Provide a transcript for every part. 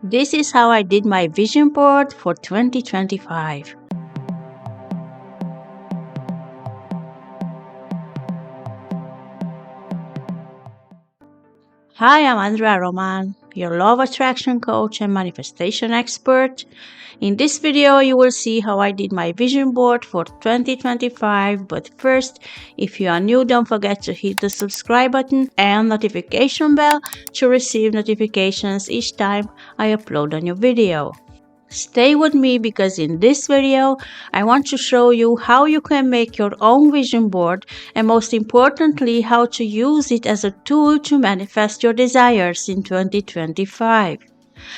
This is how I did my vision board for 2025. Hi, I'm Andrea Roman, your law of attraction coach and manifestation expert. In this video, you will see how I did my vision board for 2025. But first, if you are new, don't forget to hit the subscribe button and notification bell to receive notifications each time I upload a new video. Stay with me because in this video, I want to show you how you can make your own vision board and most importantly, how to use it as a tool to manifest your desires in 2025.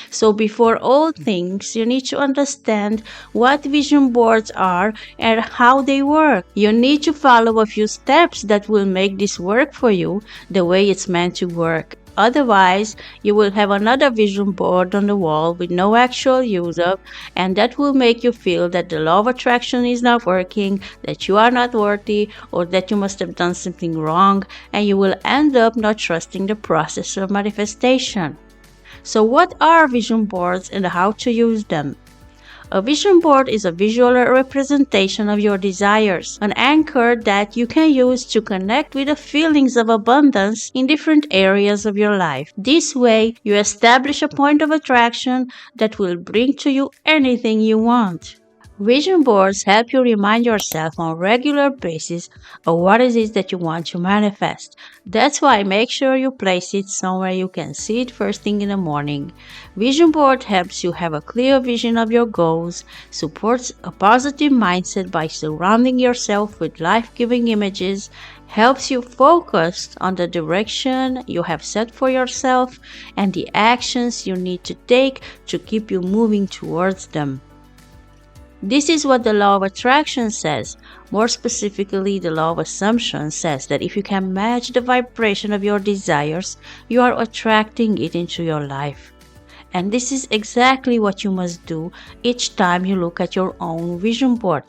So before all things, you need to understand what vision boards are and how they work. You need to follow a few steps that will make this work for you the way it's meant to work. Otherwise, you will have another vision board on the wall with no actual use of, and that will make you feel that the law of attraction is not working, that you are not worthy, or that you must have done something wrong, and you will end up not trusting the process of manifestation. So what are vision boards and how to use them? A vision board is a visual representation of your desires, an anchor that you can use to connect with the feelings of abundance in different areas of your life. This way, you establish a point of attraction that will bring to you anything you want. Vision boards help you remind yourself on a regular basis of what it is that you want to manifest. That's why make sure you place it somewhere you can see it first thing in the morning. Vision board helps you have a clear vision of your goals, supports a positive mindset by surrounding yourself with life-giving images, helps you focus on the direction you have set for yourself and the actions you need to take to keep you moving towards them. This is what the law of attraction says. More specifically, the law of assumption says that if you can match the vibration of your desires, you are attracting it into your life. And this is exactly what you must do each time you look at your own vision board.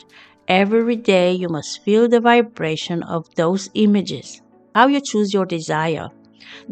Every day you must feel the vibration of those images. How you choose your desire.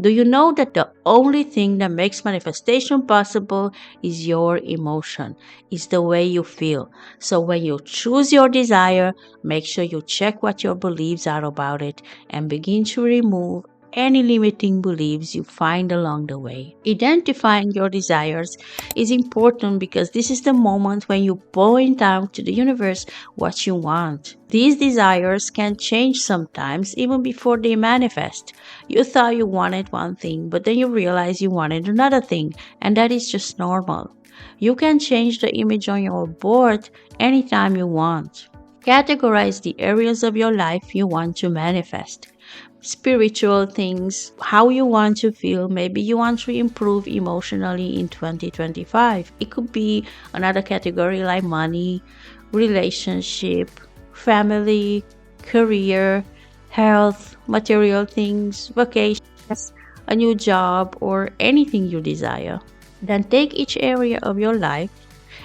Do you know that the only thing that makes manifestation possible is your emotion, is the way you feel? So when you choose your desire, make sure you check what your beliefs are about it and begin to remove any limiting beliefs you find along the way. Identifying your desires is important because this is the moment when you point out to the universe what you want. These desires can change sometimes even before they manifest. You thought you wanted one thing, but then you realize you wanted another thing, and that is just normal. You can change the image on your board anytime you want. Categorize the areas of your life you want to manifest. Spiritual things, how you want to feel. Maybe you want to improve emotionally in 2025. It could be another category like money, relationship, family, career, health, material things, vacations, a new job, or anything you desire. Then take each area of your life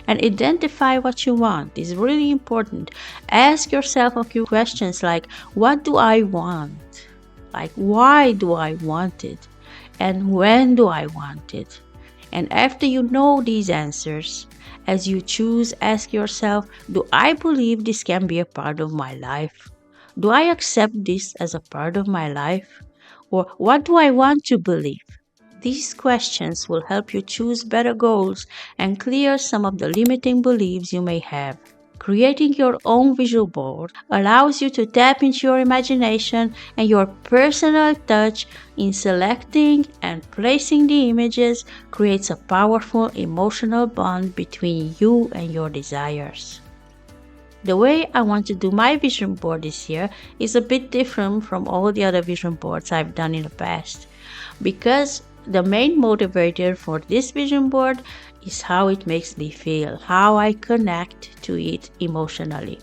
and identify what you want. It's really important. Ask yourself a few questions like, what do I want? Like, why do I want it? And when do I want it? And after you know these answers, as you choose, ask yourself, do I believe this can be a part of my life? Do I accept this as a part of my life? Or what do I want to believe? These questions will help you choose better goals and clear some of the limiting beliefs you may have. Creating your own visual board allows you to tap into your imagination and your personal touch in selecting and placing the images creates a powerful emotional bond between you and your desires. The way I want to do my vision board this year is a bit different from all the other vision boards I've done in the past, because the main motivator for this vision board is how it makes me feel, how I connect to it emotionally.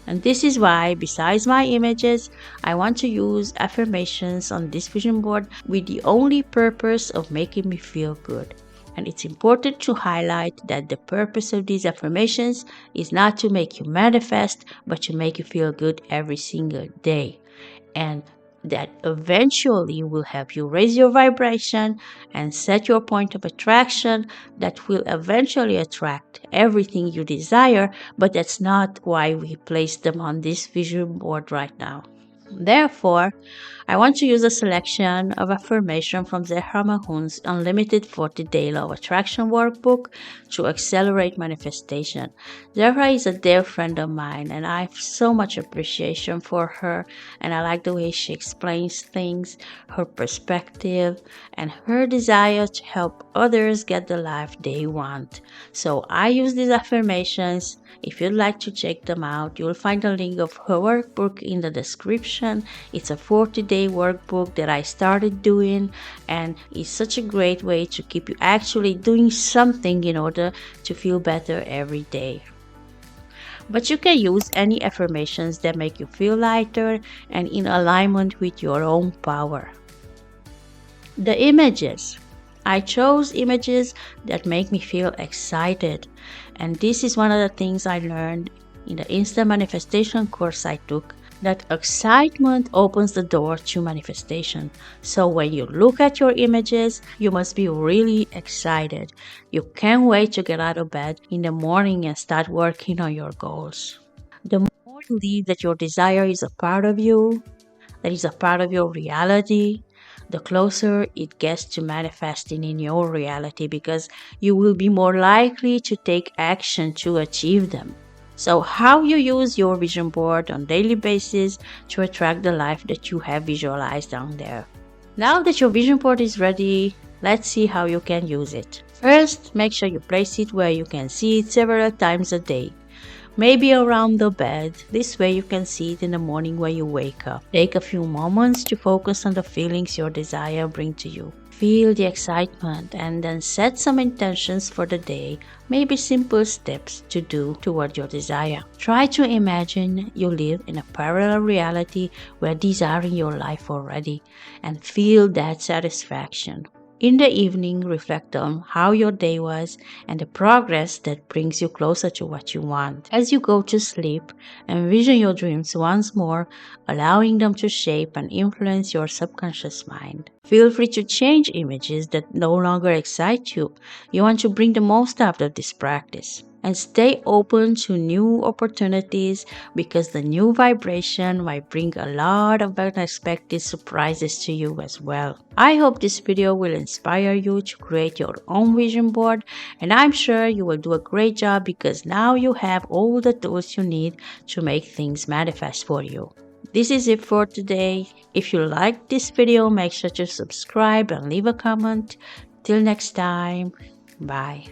And this is why, besides my images, I want to use affirmations on this vision board with the only purpose of making me feel good. And it's important to highlight that the purpose of these affirmations is not to make you manifest, but to make you feel good every single day. And that eventually will help you raise your vibration and set your point of attraction that will eventually attract everything you desire, but that's not why we place them on this vision board right now. Therefore, I want to use a selection of affirmation from Zehra Mahun's Unlimited 40-Day Law of Attraction workbook to accelerate manifestation. Zehra is a dear friend of mine, and I have so much appreciation for her, and I like the way she explains things, her perspective, and her desire to help others get the life they want. So I use these affirmations. If you'd like to check them out, you'll find a link of her workbook in the description. It's a 40-day workbook that I started doing, and it's such a great way to keep you actually doing something in order to feel better every day. But you can use any affirmations that make you feel lighter and in alignment with your own power. The images. I chose images that make me feel excited, and this is one of the things I learned in the instant manifestation course I took, that excitement opens the door to manifestation. So when you look at your images, you must be really excited. You can't wait to get out of bed in the morning and start working on your goals. The more you believe that your desire is a part of you, that is a part of your reality, the closer it gets to manifesting in your reality, because you will be more likely to take action to achieve them. So how you use your vision board on a daily basis to attract the life that you have visualized down there. Now that your vision board is ready, let's see how you can use it. First, make sure you place it where you can see it several times a day. Maybe around the bed. This way you can see it in the morning when you wake up. Take a few moments to focus on the feelings your desire brings to you. Feel the excitement and then set some intentions for the day, maybe simple steps to do toward your desire. Try to imagine you live in a parallel reality where these are in your life already, and feel that satisfaction. In the evening, reflect on how your day was and the progress that brings you closer to what you want. As you go to sleep, envision your dreams once more, allowing them to shape and influence your subconscious mind. Feel free to change images that no longer excite you. You want to bring the most out of this practice. And stay open to new opportunities, because the new vibration might bring a lot of unexpected surprises to you as well. I hope this video will inspire you to create your own vision board, and I'm sure you will do a great job, because now you have all the tools you need to make things manifest for you. This is it for today. If you liked this video, make sure to subscribe and leave a comment. Till next time, bye.